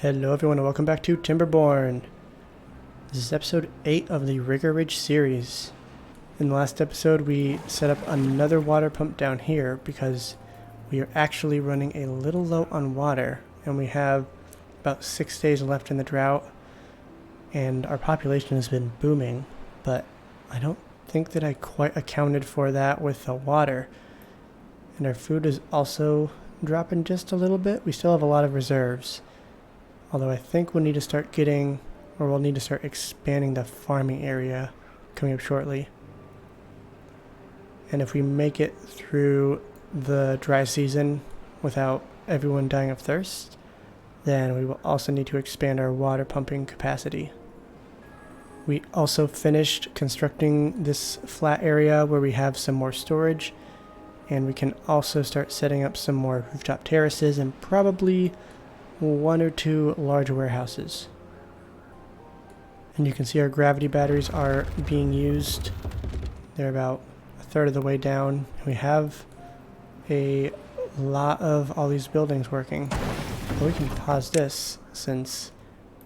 Hello everyone and welcome back to Timberborn. This is episode 8 of the Rigger Ridge series. In the last episode we set up another water pump down here because we are actually running a little low on water and we have about 6 days left in the drought and our population has been booming, but I don't think that I quite accounted for that with the water. And our food is also dropping just a little bit. We still have a lot of reserves. Although I think we'll need to start expanding the farming area coming up shortly. And if we make it through the dry season without everyone dying of thirst, then we will also need to expand our water pumping capacity. We also finished constructing this flat area where we have some more storage, and we can also start setting up some more rooftop terraces and probably 1 or 2 large warehouses. And you can see our gravity batteries are being used. They're about a third of the way down. We have a lot of all these buildings working. But we can pause this since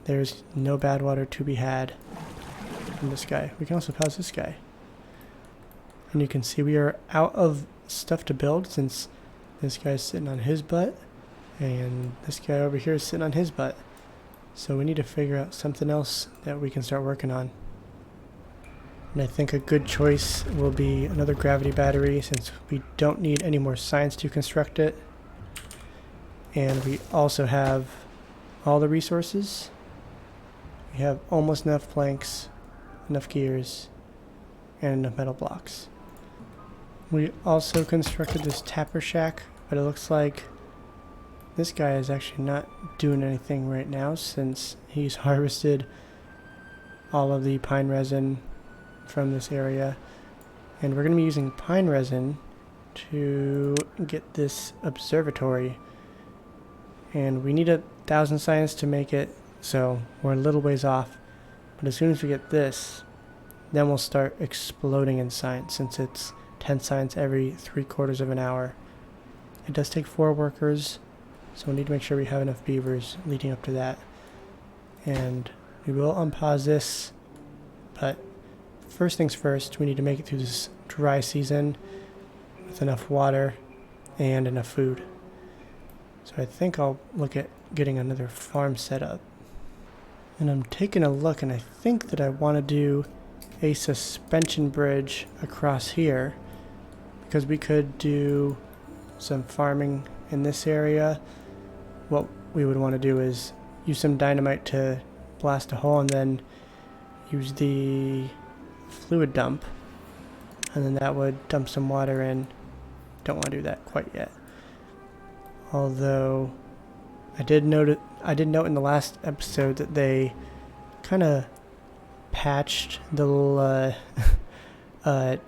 there's no bad water to be had from this guy. We can also pause this guy. And you can see we are out of stuff to build since this guy's sitting on his butt. And this guy over here is sitting on his butt. So we need to figure out something else that we can start working on. And I think a good choice will be another gravity battery since we don't need any more science to construct it. And we also have all the resources. We have almost enough planks, enough gears, and enough metal blocks. We also constructed this tapper shack, but it looks like this guy is actually not doing anything right now since he's harvested all of the pine resin from this area. And we're going to be using pine resin to get this observatory. And we need 1,000 science to make it, so we're a little ways off. But as soon as we get this, then we'll start exploding in science since it's 10 science every 3/4 of an hour. It does take 4 workers. So we need to make sure we have enough beavers leading up to that. And we will unpause this, but first things first, we need to make it through this dry season with enough water and enough food. So I think I'll look at getting another farm set up. And I'm taking a look and I think that I want to do a suspension bridge across here because we could do some farming in this area. What we would want to do is use some dynamite to blast a hole and then use the fluid dump, and then that would dump some water in. Don't want to do that quite yet. Although I did note in the last episode that they kind of patched the little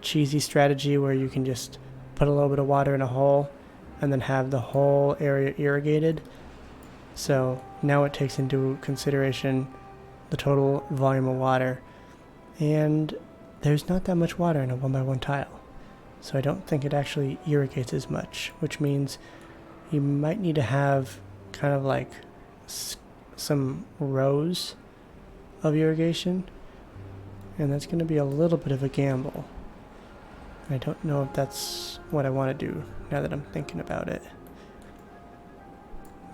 cheesy strategy where you can just put a little bit of water in a hole and then have the whole area irrigated. So now it takes into consideration the total volume of water, and there's not that much water in a 1x1 tile, so I don't think it actually irrigates as much, which means you might need to have kind of like some rows of irrigation, and that's going to be a little bit of a gamble. I don't know if that's what I want to do now that I'm thinking about it.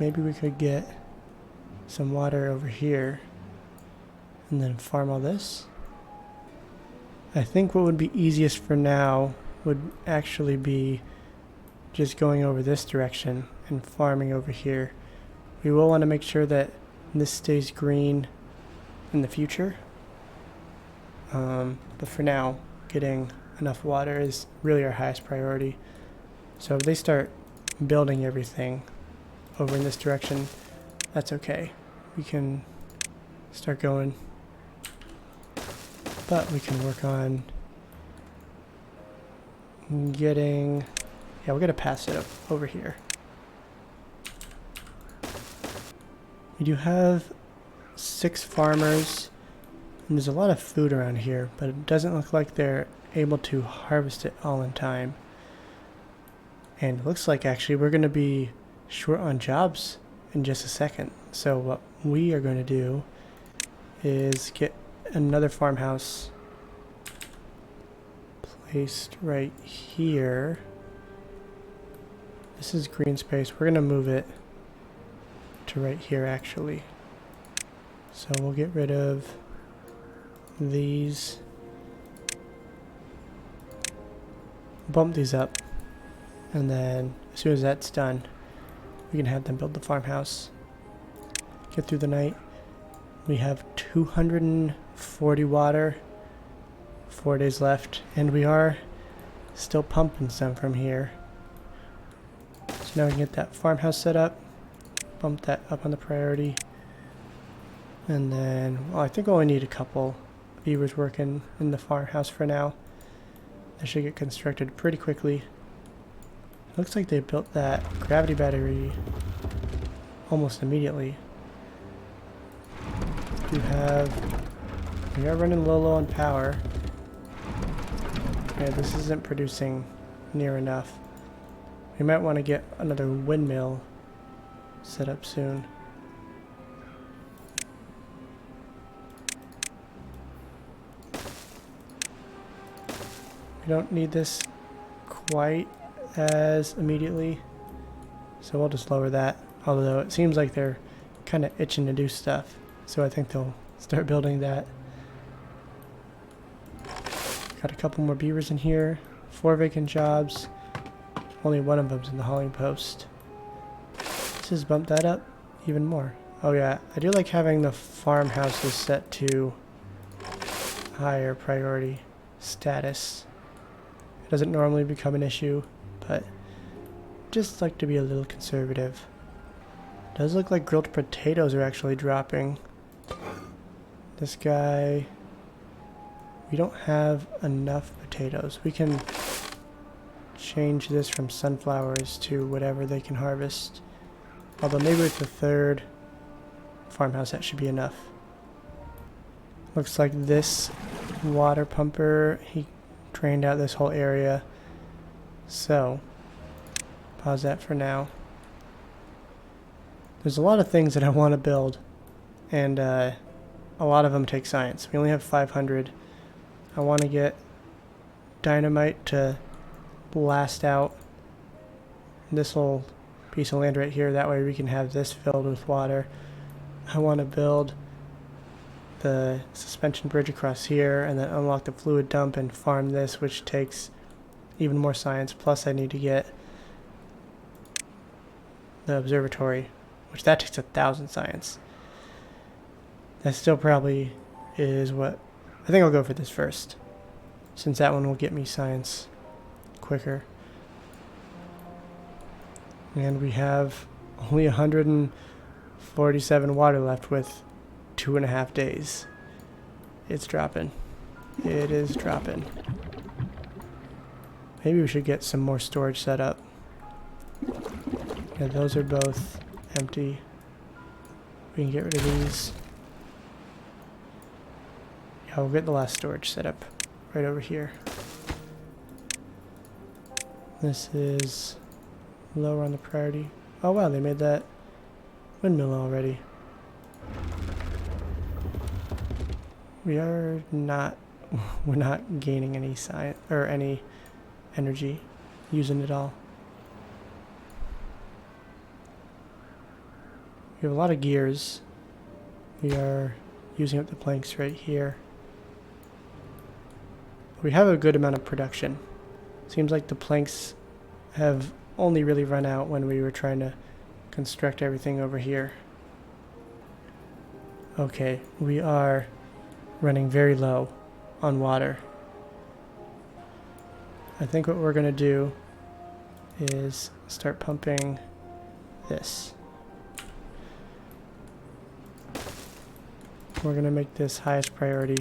Maybe we could get some water over here and then farm all this. I think what would be easiest for now would actually be just going over this direction and farming over here. We will want to make sure that this stays green in the future. But for now, getting enough water is really our highest priority. So if they start building everything over in this direction, that's okay. We can start going. But we can work on getting... Yeah, we're going to pass it up over here. We do have 6 farmers, and there's a lot of food around here, but it doesn't look like they're able to harvest it all in time. And it looks like actually we're going to be short on jobs in just a second. So what we are going to do is get another farmhouse placed right here. This is green space. We're going to move it to right here actually. So we'll get rid of these. Bump these up. And then as soon as that's done, we can have them build the farmhouse. Get through the night. We have 240 water. 4 days left. And we are still pumping some from here. So now we can get that farmhouse set up. Bump that up on the priority. And then, well, I think we only need a couple beavers working in the farmhouse for now. That should get constructed pretty quickly. Looks like they built that gravity battery almost immediately. We are running low on power. Yeah, this isn't producing near enough. We might want to get another windmill set up soon. We don't need this quite as immediately, so we'll just lower that, although it seems like they're kind of itching to do stuff, so I think they'll start building that. Got a couple more beavers in here, 4 vacant jobs, only one of them's in the hauling post. Let's just bump that up even more. Oh yeah, I do like having the farmhouses set to higher priority status. It doesn't normally become an issue, but just like to be a little conservative. Does look like grilled potatoes are actually dropping. This guy, we don't have enough potatoes. We can change this from sunflowers to whatever they can harvest. Although maybe with the 3rd farmhouse that should be enough. Looks like this water pumper, he drained out this whole area. So, pause that for now. There's a lot of things that I want to build, and a lot of them take science. We only have 500. I want to get dynamite to blast out this whole piece of land right here. That way we can have this filled with water. I want to build the suspension bridge across here and then unlock the fluid dump and farm this, which takes even more science. Plus I need to get the observatory, which that takes 1,000 science. That still probably is what I think I'll go for this first, since that one will get me science quicker. And we have only 147 water left with 2.5 days. It's dropping. It is dropping. Maybe we should get some more storage set up. Yeah, those are both empty. We can get rid of these. Yeah, we'll get the last storage set up right over here. This is lower on the priority. Oh wow, they made that windmill already. We're not gaining any science or any energy using it all. We have a lot of gears. We are using up the planks right here. We have a good amount of production. Seems like the planks have only really run out when we were trying to construct everything over here. Okay, we are running very low on water. I think what we're going to do is start pumping this. We're going to make this highest priority.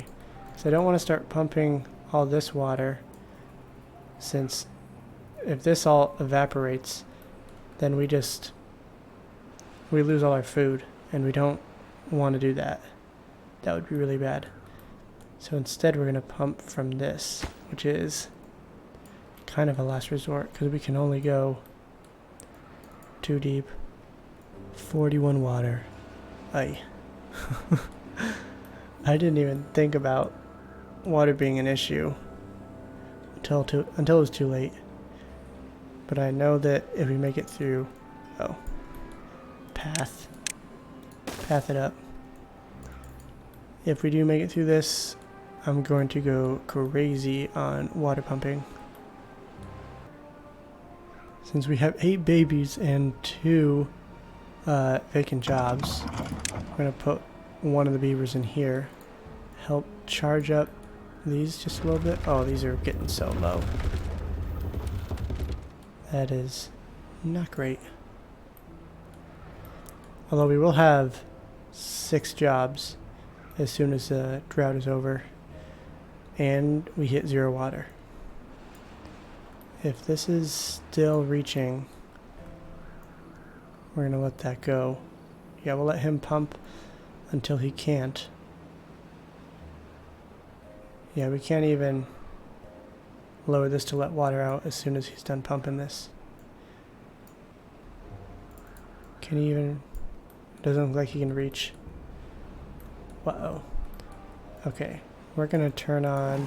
So I don't want to start pumping all this water, since if this all evaporates, then we lose all our food, and we don't want to do that. That would be really bad. So instead we're going to pump from this, which is kind of a last resort, because we can only go 2 deep. 41 water. Aye. I didn't even think about water being an issue until it was too late. But I know that if we make it through... Oh. Path it up. If we do make it through this, I'm going to go crazy on water pumping. Since we have 8 babies and 2 vacant jobs, I'm going to put one of the beavers in here. Help charge up these just a little bit. Oh, these are getting so low. That is not great. Although we will have 6 jobs as soon as the drought is over and we hit 0 water. If this is still reaching, we're going to let that go. Yeah, we'll let him pump until he can't. Yeah, we can't even lower this to let water out as soon as he's done pumping this. Can he even... Doesn't look like he can reach. Uh-oh. Okay, we're going to turn on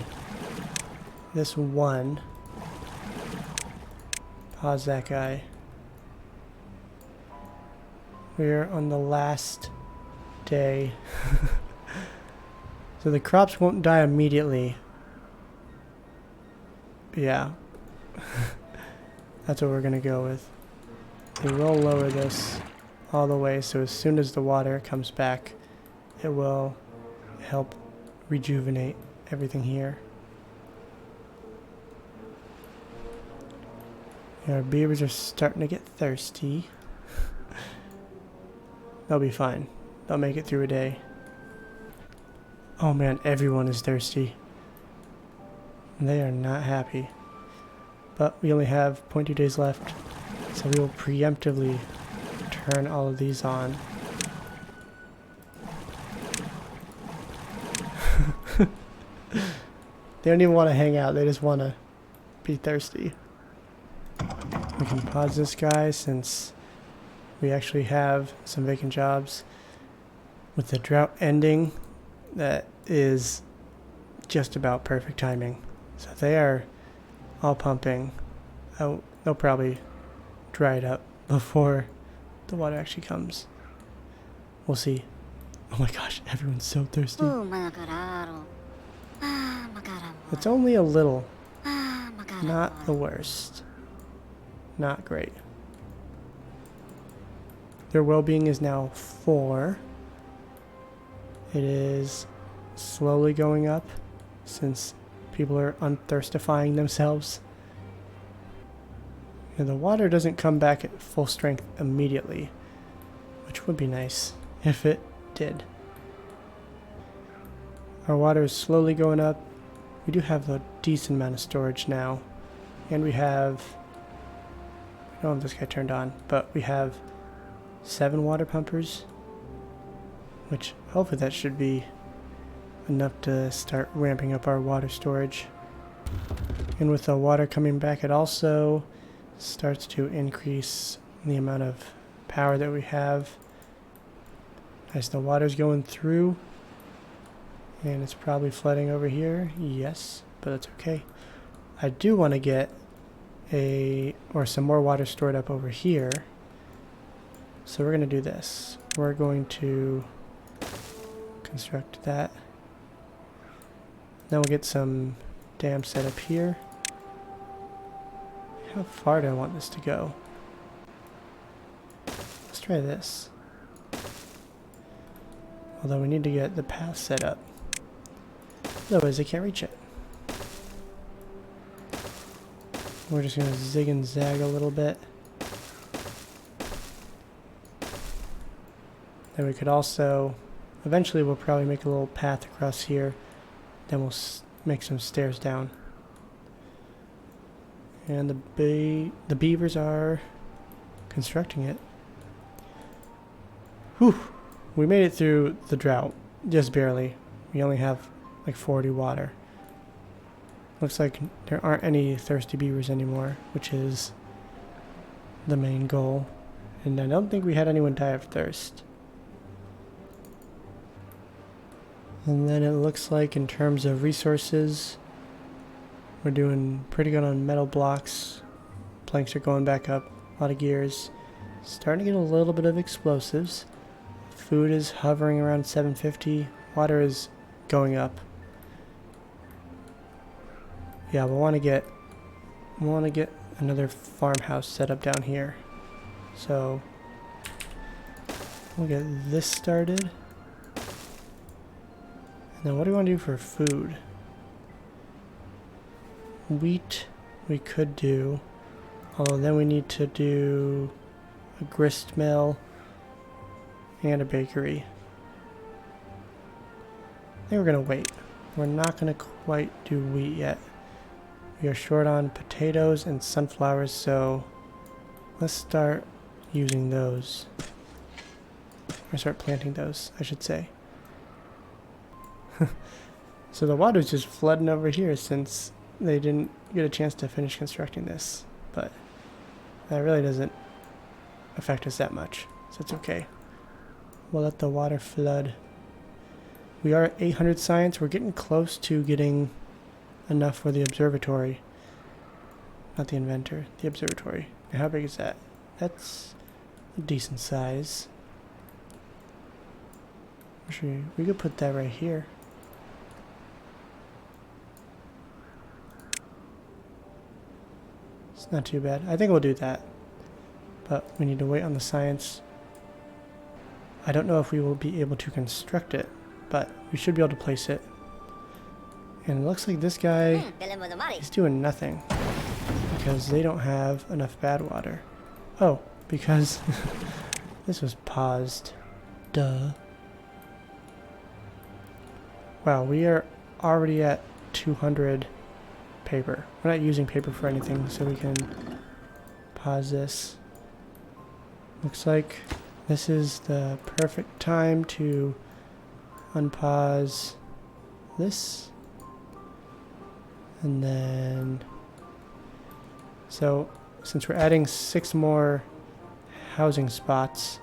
this one. Pause that guy. We're on the last day. So the crops won't die immediately. Yeah. That's what we're going to go with. We will lower this all the way, so as soon as the water comes back, it will help rejuvenate everything here. Our beavers are starting to get thirsty. They'll be fine. They'll make it through a day. Oh man, everyone is thirsty. They are not happy. But we only have 0.2 days left, so we will preemptively turn all of these on. They don't even want to hang out, they just want to be thirsty. We can pause this guy since we actually have some vacant jobs. With the drought ending, that is just about perfect timing. So they are all pumping. Oh, they'll probably dry it up before the water actually comes. We'll see. Oh my gosh, everyone's so thirsty. It's only a little. Not the worst. Not great. Their well-being is now 4. It is slowly going up since people are unthirstifying themselves. And the water doesn't come back at full strength immediately, which would be nice if it did. Our water is slowly going up. We do have a decent amount of storage now, and we have... I don't have this guy turned on, but we have 7 water pumpers, which hopefully that should be enough to start ramping up our water storage. And with the water coming back, it also starts to increase the amount of power that we have. As the water's going through, and it's probably flooding over here. Yes, but that's okay. I do want to get some more water stored up over here. So we're going to do this. We're going to construct that. Then we'll get some dams set up here. How far do I want this to go? Let's try this. Although we need to get the path set up. Otherwise I can't reach it. We're just going to zig and zag a little bit. Then we could also, eventually we'll probably make a little path across here. Then we'll make some stairs down. And the beavers are constructing it. Whew! We made it through the drought, just barely. We only have like 40 water. Looks like there aren't any thirsty beavers anymore, which is the main goal. And I don't think we had anyone die of thirst. And then it looks like in terms of resources, we're doing pretty good on metal blocks. Planks are going back up, a lot of gears. Starting to get a little bit of explosives. Food is hovering around 750. Water is going up. Yeah, we want to get another farmhouse set up down here. So we'll get this started. And then what do we want to do for food? Wheat we could do, although then we need to do a grist mill and a bakery. I think we're gonna wait. We're not gonna quite do wheat yet. We are short on potatoes and sunflowers, so let's start using those. Or start planting those, I should say. So the water's just flooding over here since they didn't get a chance to finish constructing this, but that really doesn't affect us that much, so it's okay. We'll let the water flood. We are at 800 science. We're getting close to getting enough for the observatory. Not the inventor, the observatory. Now, how big is that? That's a decent size. Actually, we could put that right here. It's not too bad. I think we'll do that. But we need to wait on the science. I don't know if we will be able to construct it, but we should be able to place it. And it looks like this guy is doing nothing because they don't have enough bad water. Oh, because this was paused. Duh. Wow, we are already at 200 paper. We're not using paper for anything, so we can pause this. Looks like this is the perfect time to unpause this. And then, so since we're adding 6 more housing spots,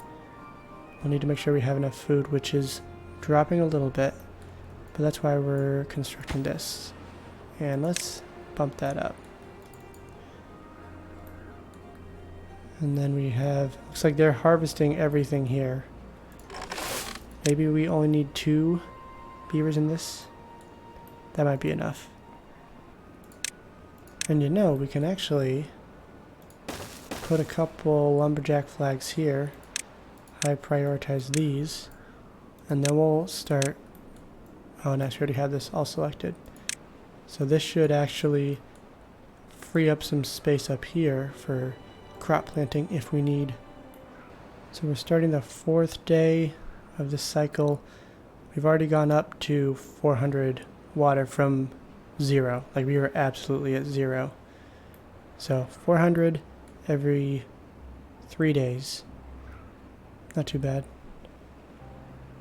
we'll need to make sure we have enough food, which is dropping a little bit, but that's why we're constructing this. And let's bump that up. And then we have, looks like they're harvesting everything here. Maybe we only need 2 beavers in this. That might be enough. And you know, we can actually put a couple lumberjack flags here. I prioritize these. And then we'll start, oh nice, we already have this all selected. So this should actually free up some space up here for crop planting if we need. So we're starting the 4th day of this cycle. We've already gone up to 400 water from 0. Like we were absolutely at 0. So 400 every 3 days. Not too bad.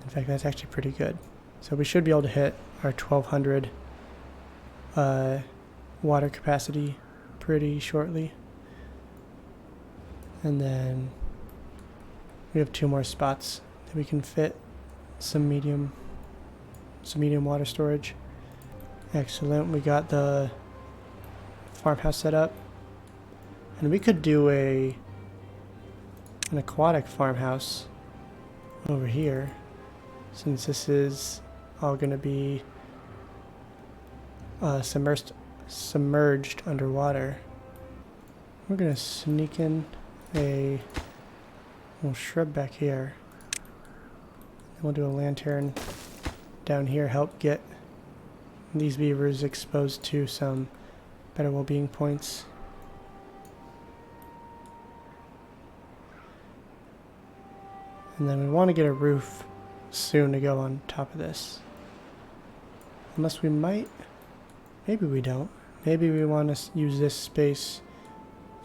In fact, that's actually pretty good. So we should be able to hit our 1200 water capacity pretty shortly. And then we have 2 more spots that we can fit some medium water storage. Excellent. We got the farmhouse set up. And we could do an aquatic farmhouse over here, since this is all going to be submerged underwater. We're going to sneak in a little shrub back here. And we'll do a lantern down here, help get these beavers exposed to some better well-being points. And then we want to get a roof soon to go on top of this. Unless we might, maybe we don't. Maybe we want to use this space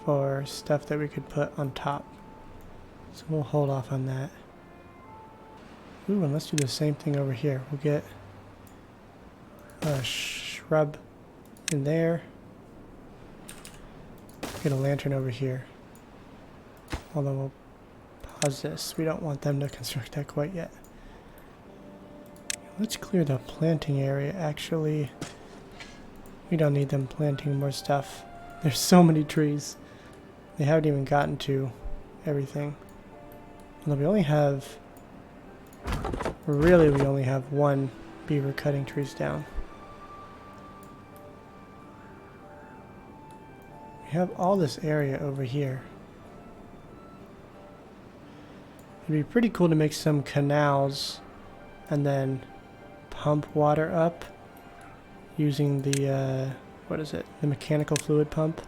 for stuff that we could put on top. So we'll hold off on that. Ooh, and let's do the same thing over here. We'll get a shrub in there. Get a lantern over here. Although we'll pause this. We don't want them to construct that quite yet. Let's clear the planting area, actually. We don't need them planting more stuff. There's so many trees. They haven't even gotten to everything. Although we only have... Really, we only have one beaver cutting trees down. We have all this area over here. It'd be pretty cool to make some canals and then pump water up using the, what is it? The mechanical fluid pump.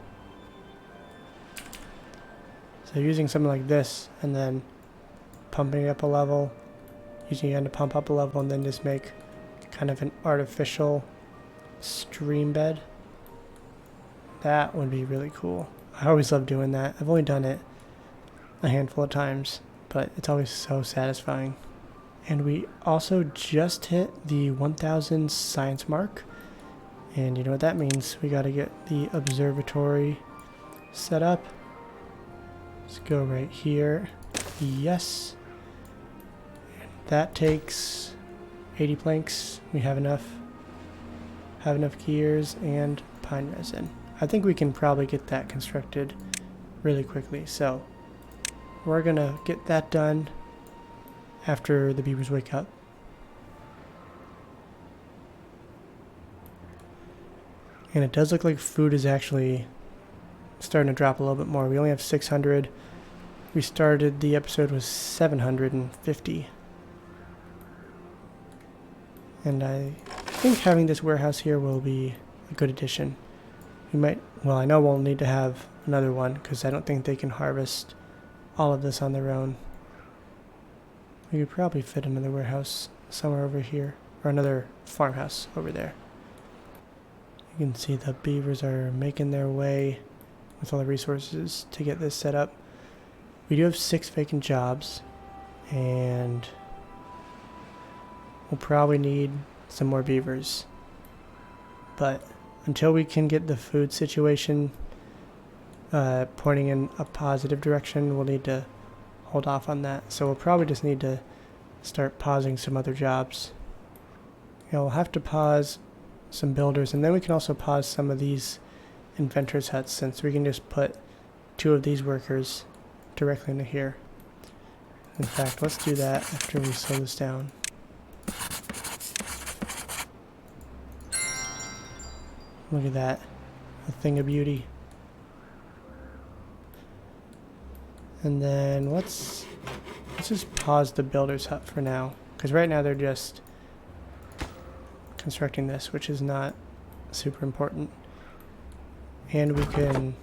So using something like this and then pumping up a level, using it to pump up a level, and then just make kind of an artificial stream bed. That would be really cool. I always love doing that. I've only done it a handful of times, but it's always so satisfying. And we also just hit the 1000 science mark. And you know what that means. We got to get the observatory set up. Let's go right here. Yes. And that takes 80 planks. We have enough. Have enough gears and pine resin. I think we can probably get that constructed really quickly. So we're going to get that done after the beavers wake up. And it does look like food is actually starting to drop a little bit more. We only have 600. We started the episode with 750. And I think having this warehouse here will be a good addition. We might, well, I know we'll need to have another one because I don't think they can harvest all of this on their own. We could probably fit another warehouse somewhere over here, or another farmhouse over there. You can see the beavers are making their way with all the resources to get this set up. We do have 6 vacant jobs, and we'll probably need some more beavers. But until we can get the food situation pointing in a positive direction, we'll need to hold off on that. So we'll probably just need to start pausing some other jobs. We'll have to pause some builders, and then we can also pause some of these inventors' huts, since we can just put 2 of these workers directly into here. In fact, let's do that after we slow this down. Look at that, a thing of beauty. And then let's just pause the builder's hut for now, because right now they're just constructing this, which is not super important. And we can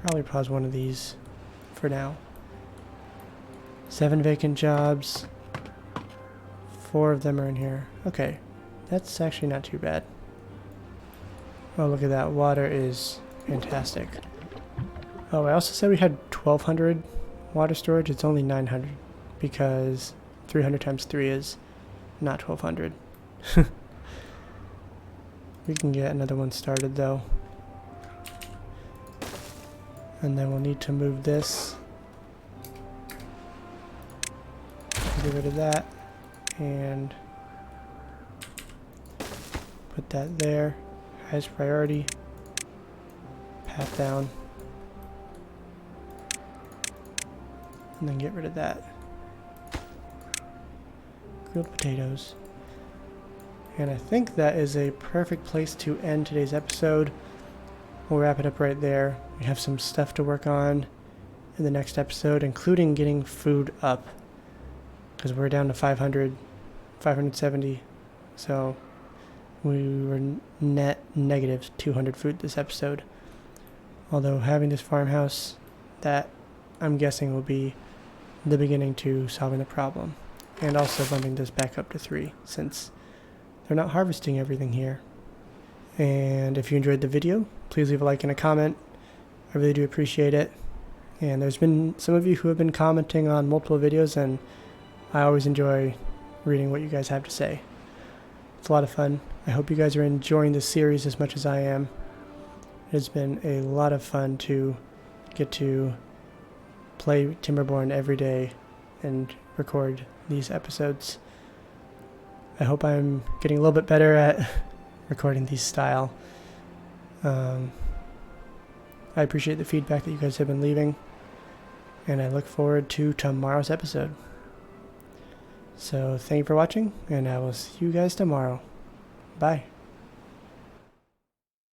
probably pause one of these for now. 7 vacant jobs. 4 of them are in here. Okay, that's actually not too bad. Oh, look at that. Water is fantastic. Oh, I also said we had 1200 water storage. It's only 900 because 300 times 3 is not 1200. We can get another one started though. And then we'll need to move this. Get rid of that. And put that there. Highest priority. Pat down. And then get rid of that. Grilled potatoes. And I think that is a perfect place to end today's episode. We'll wrap it up right there. We have some stuff to work on in the next episode, including getting food up, because we're down to 570. So we were net negative 200 food this episode. Although having this farmhouse, that I'm guessing will be the beginning to solving the problem. And also bumping this back up to 3, since they're not harvesting everything here. And if you enjoyed the video, please leave a like and a comment. I really do appreciate it. And there's been some of you who have been commenting on multiple videos, and I always enjoy reading what you guys have to say. It's a lot of fun. I hope you guys are enjoying this series as much as I am. It's been a lot of fun to get to play Timberborn every day and record these episodes. I hope I'm getting a little bit better at recording these style. I appreciate the feedback that you guys have been leaving, and I look forward to tomorrow's episode. So thank you for watching, and I will see you guys tomorrow. Bye.